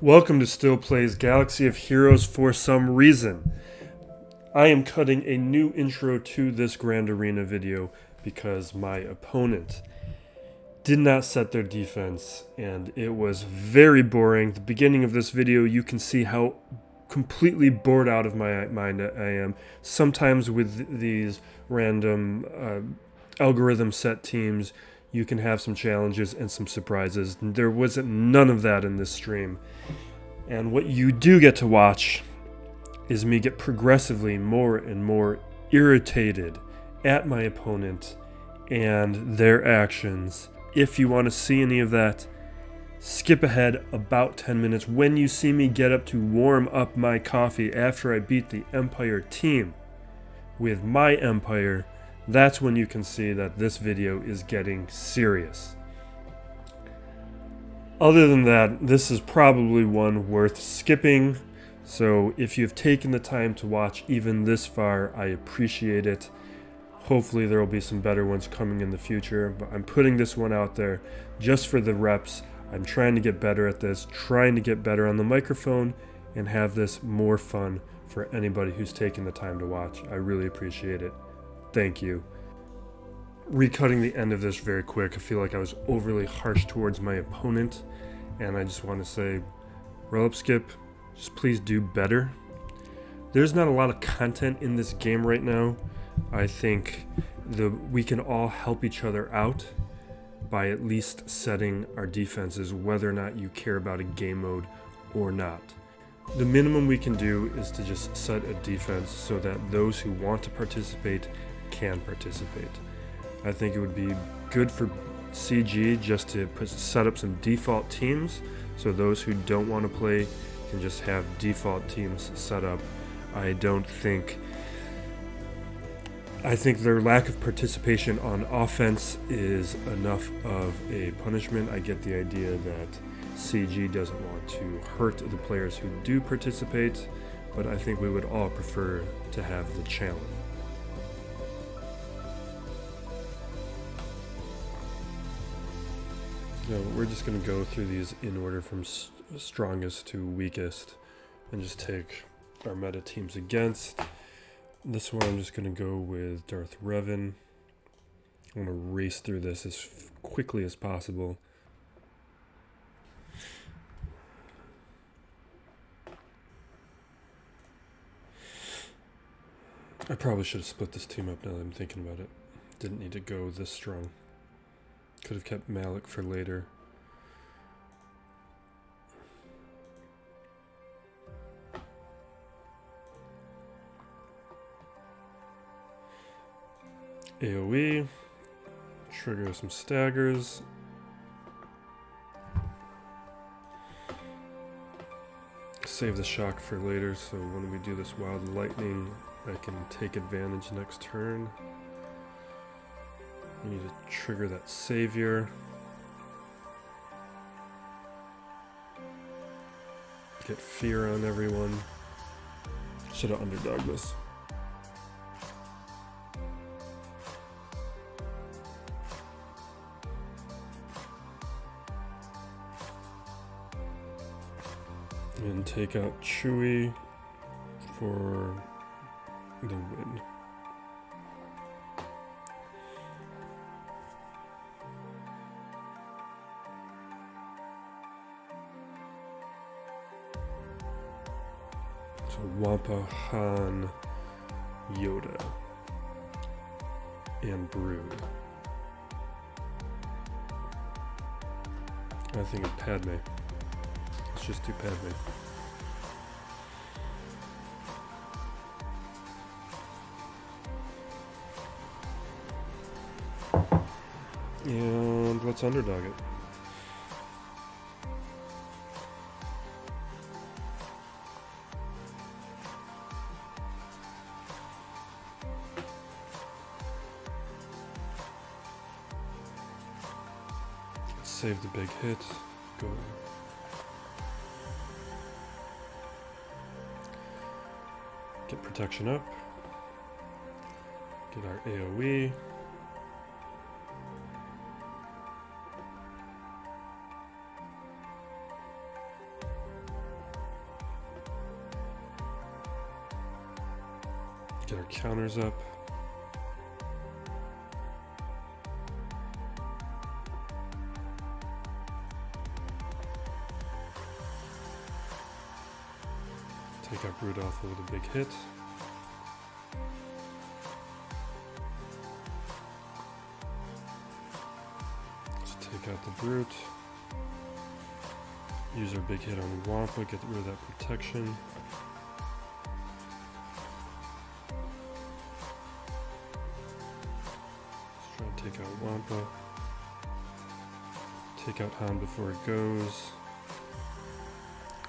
Welcome to Still Plays Galaxy of Heroes for some reason. I am cutting a new intro to this Grand Arena video because my opponent did not set their defense and it was very boring. The beginning of this video you can see how completely bored out of my mind I am. Sometimes with these random algorithm set teams you can have some challenges and some surprises. There wasn't none of that in this stream. And what you do get to watch is me get progressively more and more irritated at my opponent and their actions. If you want to see any of that, skip ahead about 10 minutes when you see me get up to warm up my coffee after I beat the Empire team with my Empire. That's when you can see that this video is getting serious. Other than that, this is probably one worth skipping, so if you've taken the time to watch even this far, I appreciate it. Hopefully there will be some better ones coming in the future, but I'm putting this one out there just for the reps. I'm trying to get better at this, trying to get better on the microphone, and have this more fun for anybody who's taken the time to watch. I really appreciate it. Thank you. Recutting the end of this very quick, I feel like I was overly harsh towards my opponent, and I just want to say, roll up skip, just please do better. There's not a lot of content in this game right now. I think we can all help each other out by at least setting our defenses, whether or not you care about a game mode or not. The minimum we can do is to just set a defense so that those who want to participate can participate. I think it would be good for CG just to set up some default teams so those who don't want to play can just have default teams set up. I think their lack of participation on offense is enough of a punishment. I get the idea that CG doesn't want to hurt the players who do participate, but I think we would all prefer to have the challenge. So we're just going to go through these in order from strongest to weakest and just take our meta teams against. This one I'm just going to go with Darth Revan. I want to race through this as quickly as possible. I probably should have split this team up now that I'm thinking about it. Didn't need to go this strong. Could have kept Malik for later. AoE. Trigger some staggers. Save the shock for later, so when we do this wild lightning, I can take advantage next turn. We need to trigger that savior. Get fear on everyone. Should have underdogged this. And take out Chewie for the win. So Wampa, Han, Yoda, and Brood. I think of Padme. Let's just do Padme. And let's underdog it. Save the big hit. Go. Get protection up. Get our AoE. Get our counters up. Take out Brute Alpha with a big hit. Let's take out the Brute. Use our big hit on Wampa, get rid of that protection. Let's try and take out Wampa. Take out Han before it goes.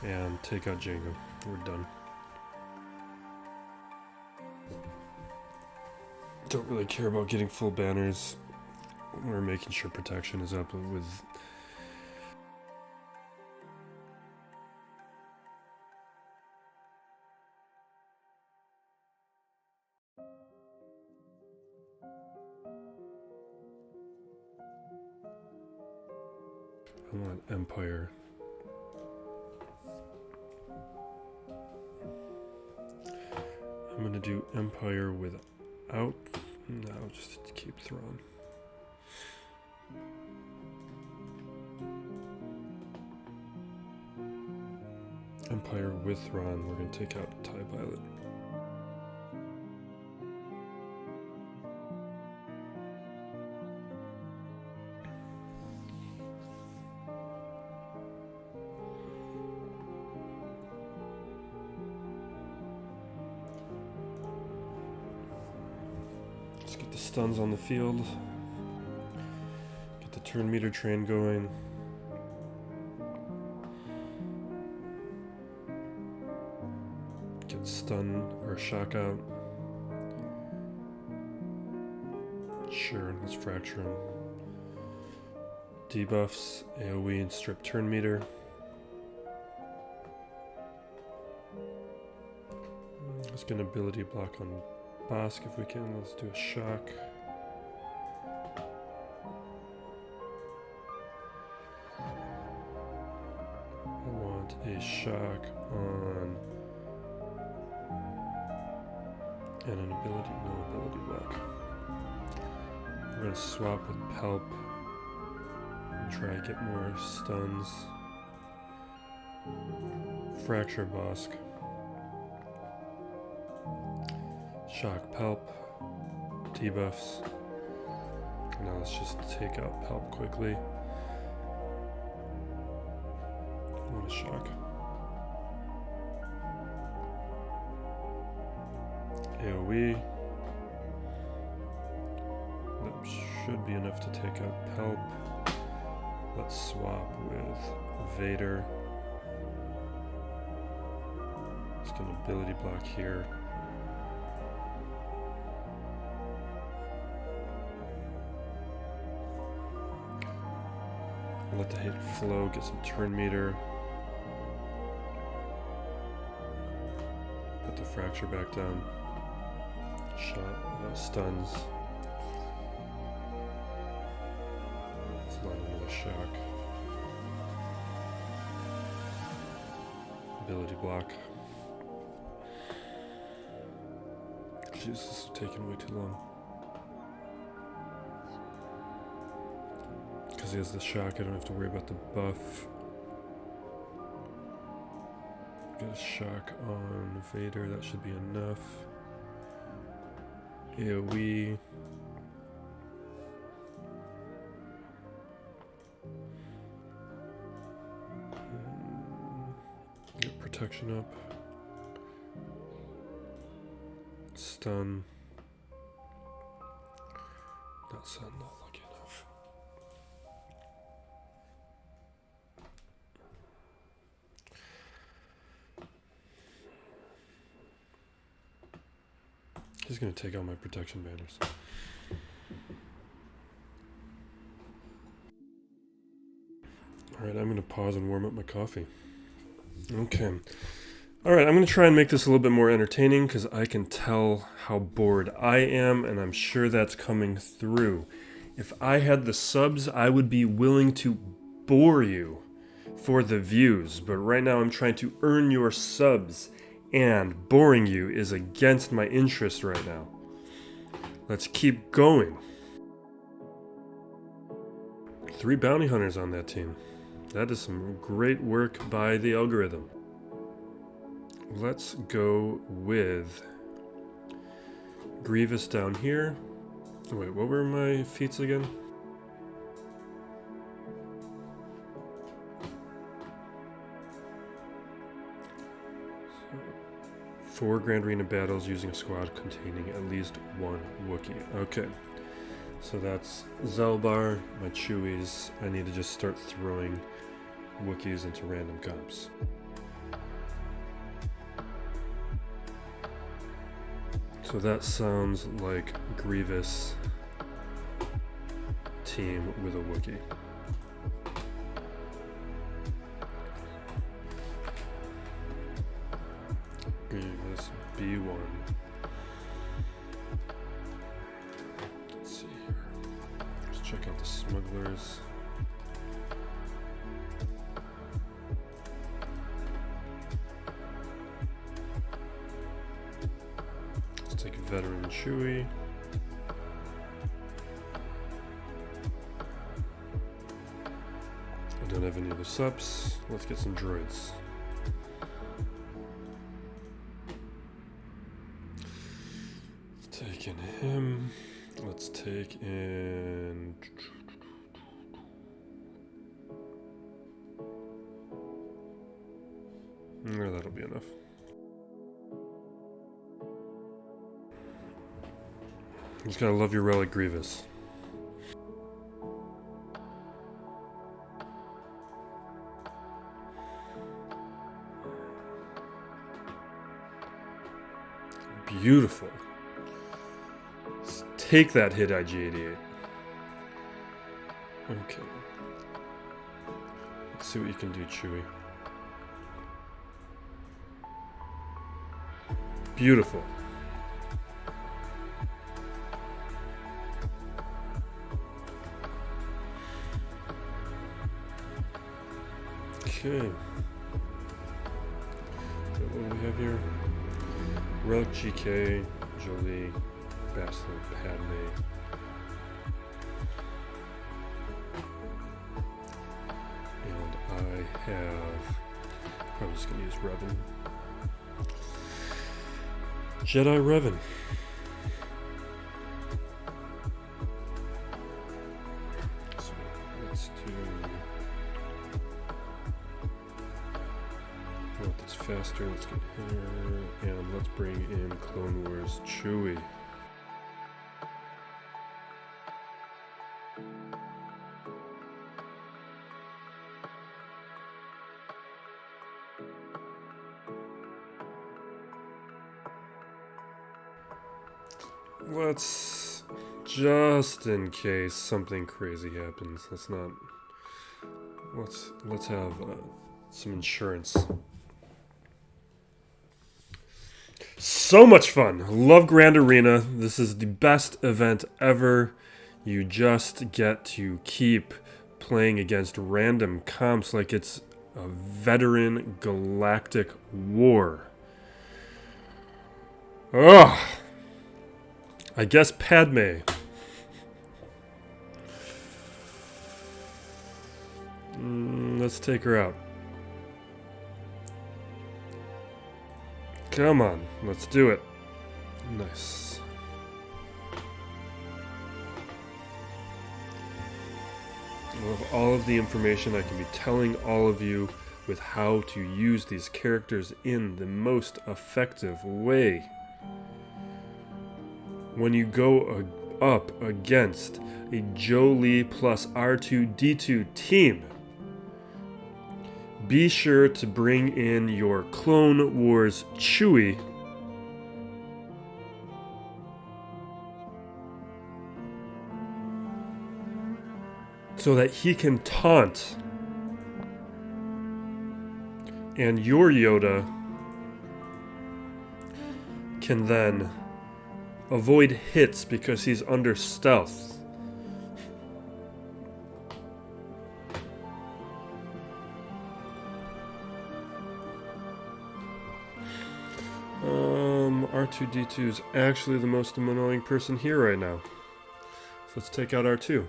And take out Django. We're done. Don't really care about getting full banners. We're making sure protection is up with I want Empire. I'm gonna do Empire without, no, just to keep Thrawn. Empire with Thrawn, we're gonna take out TIE Pilot. Let's get the stuns on the field. Get the turn meter train going. Get stun or shock out. Sure, let's fracture him. Debuffs, AoE, and strip turn meter. Let's get an ability block on Bosk if we can. Let's do a shock. I want a shock on and an ability, no ability block. We're gonna swap with Pelp and try to get more stuns. Fracture Bosk. Shock Pelp, debuffs. Now let's just take out Pelp quickly. I want a shock. AoE. That should be enough to take out Pelp. Let's swap with Vader. Let's get an ability block here. Let the hit flow, get some turn meter. Put the fracture back down. Shot, stuns. Let's land another shock. Ability block. Jeez, this is taking way too long. Because he has the shock, I don't have to worry about the buff. Get a shock on Vader, that should be enough. AoE. Get protection up. Stun. Not stun, not lucky enough. He's gonna take out my protection banners. Alright, I'm gonna pause and warm up my coffee. Okay. Alright, I'm gonna try and make this a little bit more entertaining because I can tell how bored I am, and I'm sure that's coming through. If I had the subs, I would be willing to bore you for the views, but right now I'm trying to earn your subs and boring you is against my interest right now. Let's keep going. 3 bounty hunters on that team. That is some great work by the algorithm. Let's go with Grievous down here. Wait, what were my feats again? So, 4 Grand Arena battles using a squad containing at least 1 Wookiee. Okay. So that's Zelbar, my Chewies. I need to just start throwing Wookiees into random comps. So that sounds like Grievous team with a Wookiee. Grievous B1. Let's see here. Let's check out the smugglers. Let's take Veteran Chewie. I don't have any of the subs. Let's get some droids. Take in him. Let's take in. No, that'll be enough. You just gotta love your Relic Grievous. Beautiful. Let's take that hit IG-88. Okay. Let's see what you can do, Chewie. Beautiful. Okay. So what do we have here? Relic GK, Jolie, Bastard, Padme. And I have... I'm just going to use Revan. Jedi Revan. So let's do... I want this faster. Let's get here. And let's bring in Clone Wars Chewie. Let's, just in case something crazy happens, let's have some insurance. So much fun. Love Grand Arena. This is the best event ever. You just get to keep playing against random comps like it's a veteran galactic war. Ugh. I guess Padme. Let's take her out. Come on, let's do it. Nice. I love all of the information I can be telling all of you with how to use these characters in the most effective way. When you go up against a Jolie plus R2-D2 team, be sure to bring in your Clone Wars Chewie so that he can taunt, and your Yoda can then avoid hits because he's under stealth. R2-D2 is actually the most annoying person here right now. So let's take out R2.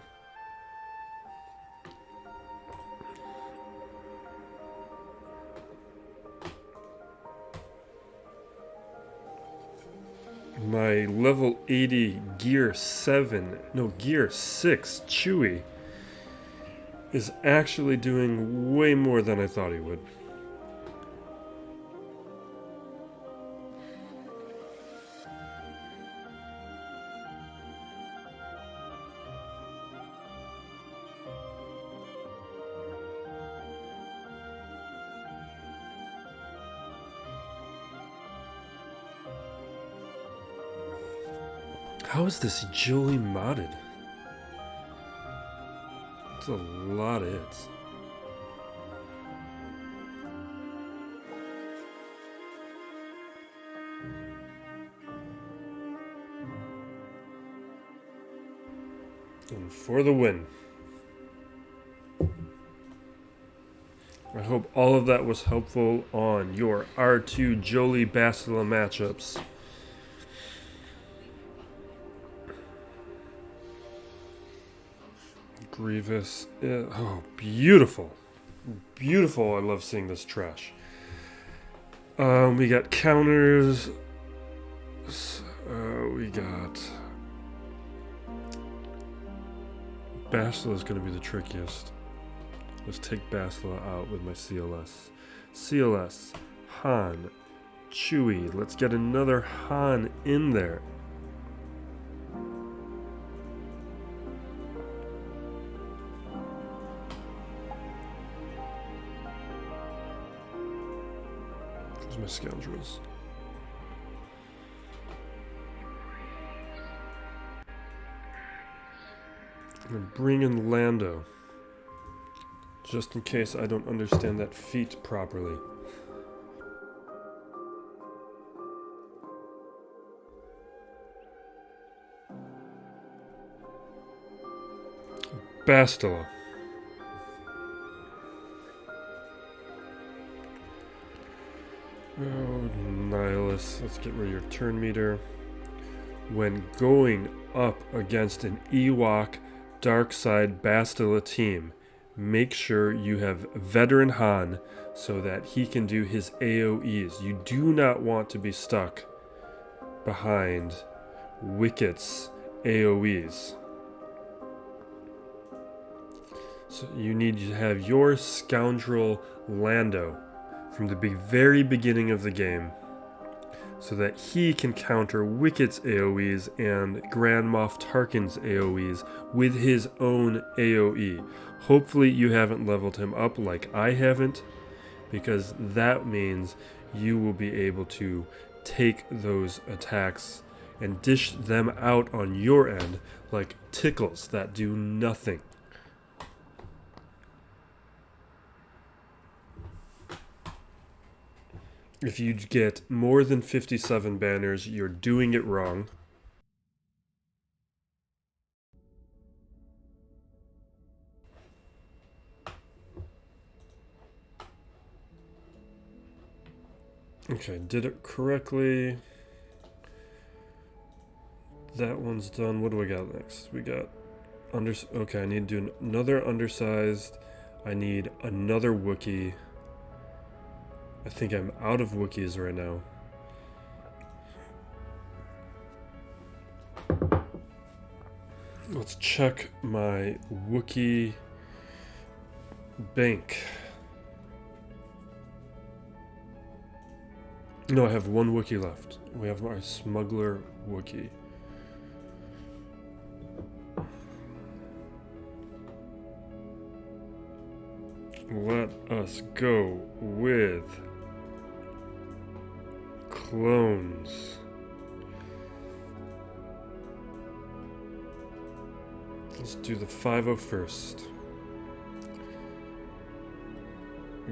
My level 80 gear 6 Chewie is actually doing way more than I thought he would. How is this Jolie modded? That's a lot of hits. And for the win. I hope all of that was helpful on your R2 Jolie Bastila matchups. Grievous. Oh, beautiful. Beautiful. I love seeing this trash. We got counters. We got... Bastila is going to be the trickiest. Let's take Bastila out with my CLS. CLS. Han. Chewie. Let's get another Han in there. My scoundrels. I'm gonna bring in Lando, just in case I don't understand that feat properly. Bastila. Oh, Nihilus, let's get rid of your turn meter. When going up against an Ewok Darkside Bastila team, make sure you have Veteran Han so that he can do his AoEs. You do not want to be stuck behind Wicket's AoEs. So you need to have your scoundrel Lando from the very beginning of the game, so that he can counter Wicket's AoEs and Grand Moff Tarkin's AoEs with his own AoE. Hopefully you haven't leveled him up like I haven't, because that means you will be able to take those attacks and dish them out on your end like tickles that do nothing. If you get more than 57 banners, you're doing it wrong. Okay, did it correctly. That one's done. What do we got next? We got okay, I need to do another undersized. I need another Wookiee. I think I'm out of Wookiees right now. Let's check my Wookiee bank. No, I have one Wookiee left. We have our smuggler Wookiee. Let us go with clones. Let's do the 501st.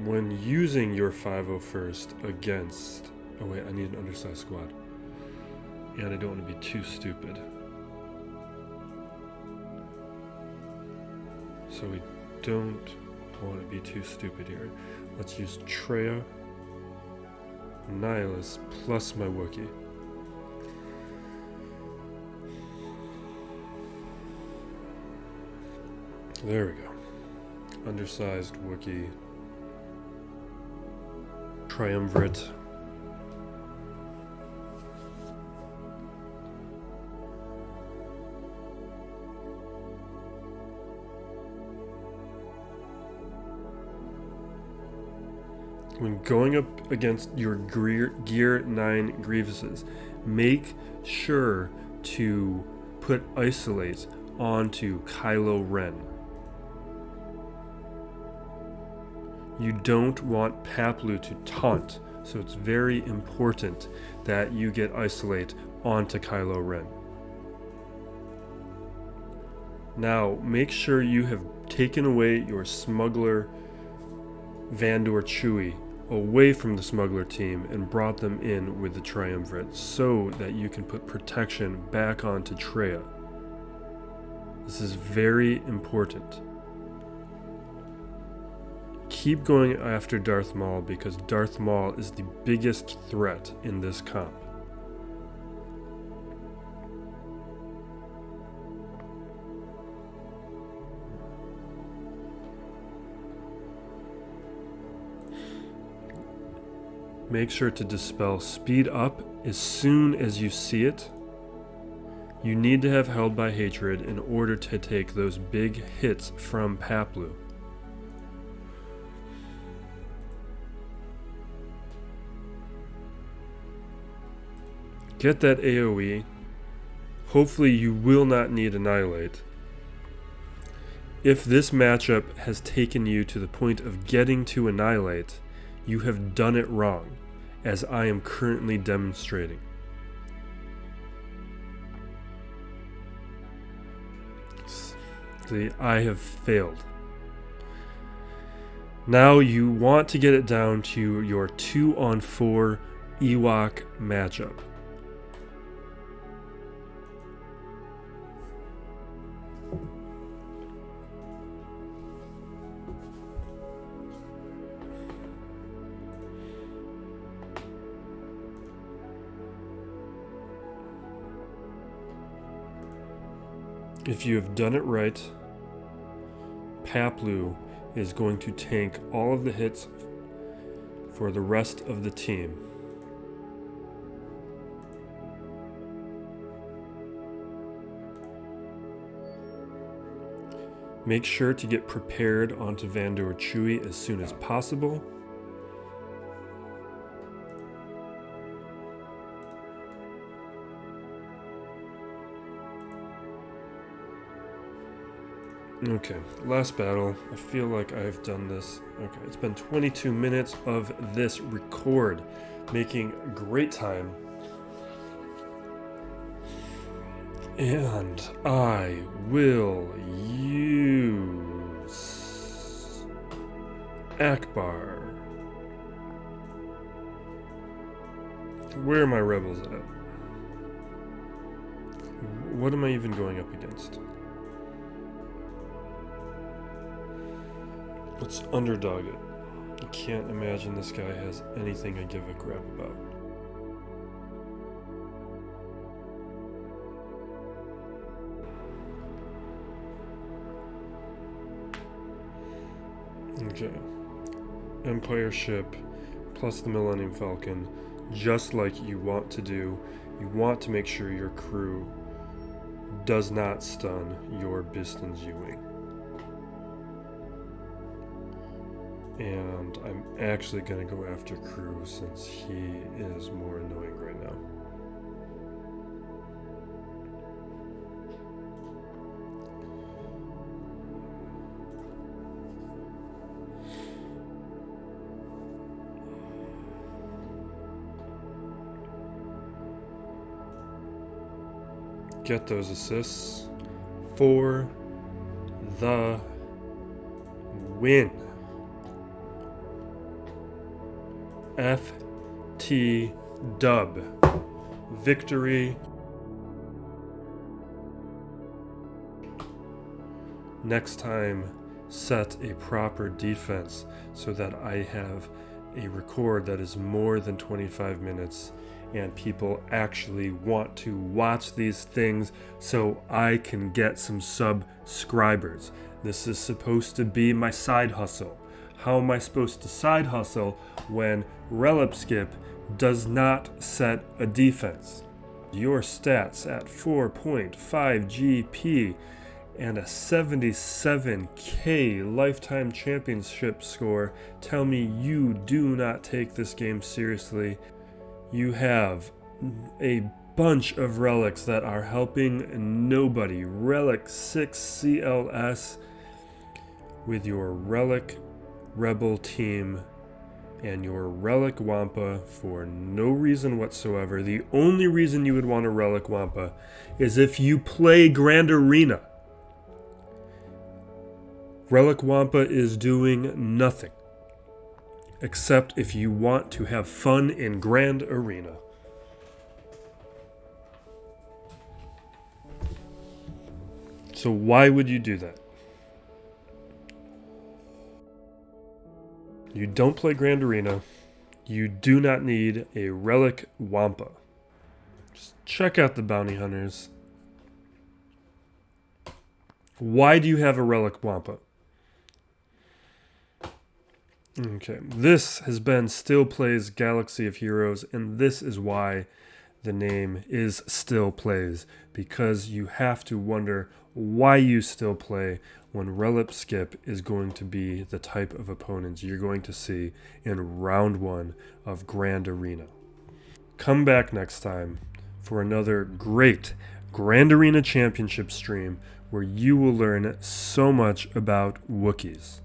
When using your 501st against... Oh wait, I need an undersized squad. And I don't want to be too stupid. So we don't want to be too stupid here. Let's use Treya, Nihilus, plus my Wookiee. There we go. Undersized Wookiee. Triumvirate. When going up against your Gear 9 Grievuses, make sure to put Isolate onto Kylo Ren. You don't want Paploo to taunt, so it's very important that you get Isolate onto Kylo Ren. Now, make sure you have taken away your Smuggler Vandor Chewie away from the Smuggler team and brought them in with the Triumvirate so that you can put protection back onto Traya. This is very important. Keep going after Darth Maul because Darth Maul is the biggest threat in this comp. Make sure to dispel speed up as soon as you see it. You need to have Held by Hatred in order to take those big hits from Paploo. Get that AoE. Hopefully you will not need Annihilate. If this matchup has taken you to the point of getting to Annihilate, you have done it wrong, as I am currently demonstrating. See, I have failed. Now you want to get it down to your 2-on-4 Ewok matchup. If you have done it right, Paploo is going to tank all of the hits for the rest of the team. Make sure to get prepared onto Vandor Chewie as soon as possible. Okay, last battle. I feel like I've done this. Okay, it's been 22 minutes of this record, making great time. And I will use Akbar. Where are my rebels at? What am I even going up against? Let's underdog it. I can't imagine this guy has anything I give a crap about. Okay. Empire ship plus the Millennium Falcon, just like you want to do. You want to make sure your crew does not stun your Bistan's U-Wing. And I'm actually going to go after Crew since he is more annoying right now. Get those assists for the win. FT dub. Victory. Next time, set a proper defense so that I have a record that is more than 25 minutes and people actually want to watch these things so I can get some subscribers. This is supposed to be my side hustle. How am I supposed to side hustle when Relic Skip does not set a defense? Your stats at 4.5 GP and a 77k lifetime championship score tell me you do not take this game seriously. You have a bunch of relics that are helping nobody. Relic 6 CLS with your Relic Rebel team and your Relic Wampa for no reason whatsoever. The only reason you would want a Relic Wampa is if you play Grand Arena. Relic Wampa is doing nothing except if you want to have fun in Grand Arena. So why would you do that? You don't play Grand Arena. You do not need a Relic Wampa. Just check out the bounty hunters. Why do you have a Relic Wampa? Okay, this has been Still Plays Galaxy of Heroes, and this is why the name is Still Plays, because you have to wonder why you still play when Relic Skip is going to be the type of opponents you're going to see in round 1 of Grand Arena. Come back next time for another great Grand Arena Championship stream where you will learn so much about Wookiees.